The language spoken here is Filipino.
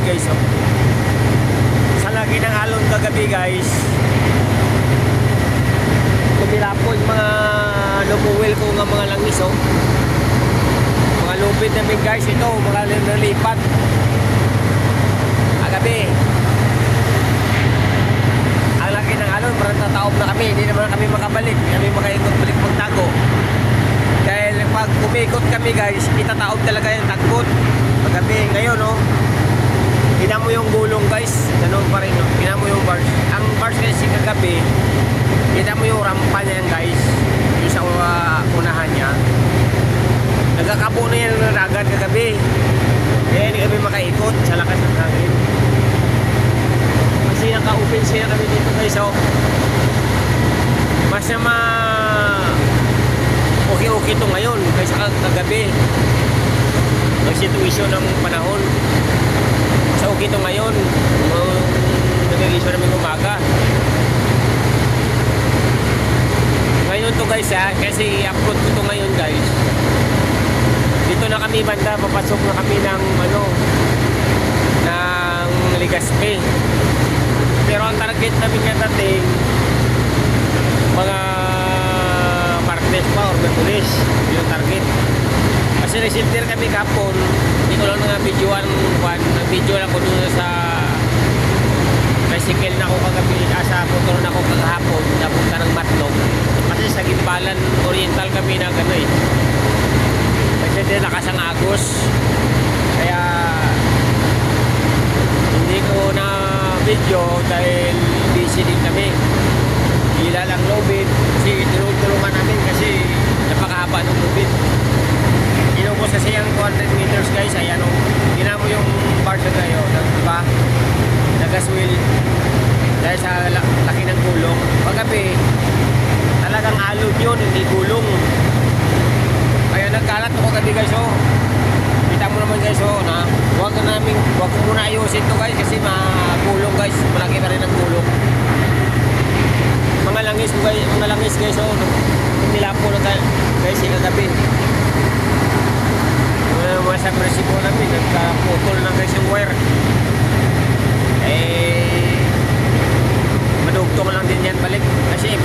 guys, oh. Sa laki ng alon kagabi guys, kumila po yung mga lumuwil ko ng mga langis, oh. Mga lupit namin guys, ito mga nalipat kagabi. Ang laki ng alon, parang tataob na kami, hindi naman kami makabalik, hindi kami makaikot-balik magtago. Dahil pag umikot kami guys, itataob talaga yung tagbot kagabi. Ngayon, oh, tina mo yung gulong guys, ganun pa rin, oh. Tina mo yung bars. Ang bars kasi kagabi, tina mo yung rampa niya guys, yung sa unahan niya. Nagkakabo na yan ng agad kagabi, kaya hindi kami makaikot sa lakas ng hangin. Kasi naka-open siya kami dito guys, oh. Mas na okay to ngayon kaysa kagabi. Ang situation ng panahon, sa okay to ngayon. Nag-issue namin umaga. Ngayon to guys, ha, kasi i-upload ko to ngayon guys. Dito na kami banda, papasok na kami ng ng Legazpi. Pero ang target namin katating mga Martes pa or Matulis, yung target. Kasi nag-silter kami kapon, hindi ko lang nga-videoan, nag-video lang ko doon sa tricycle na ako kagabi, sa motor na ako kagahapon, napunta ng Matlog. Kasi sa Gimbalan Oriental kami na gano'n eh. Kasi din lakas ang agos, kaya hindi ko na video dahil busy din kami. Hila lang lobit kasi tinutulungan namin kasi napakahaba ng lobit. Inubos kasi yung 200 meters guys, ayan o. Tingnan mo yung bars na kayo, diba? Nagaswil dahil sa laki ng gulong. Paggabi, talagang alod yun, hindi gulong. Kaya nagkalat ako gabi guys, oh. Kita mo naman guys, oh, na huwag ko muna ayusin to guys kasi magulong guys, malaki pa rin ang gulong. Mga langis guys, oh, nilapo na guys yung kagabi. Mga sa presipo namin, nagkaputol na guys yung wire. Madugtong lang din yan balik kasi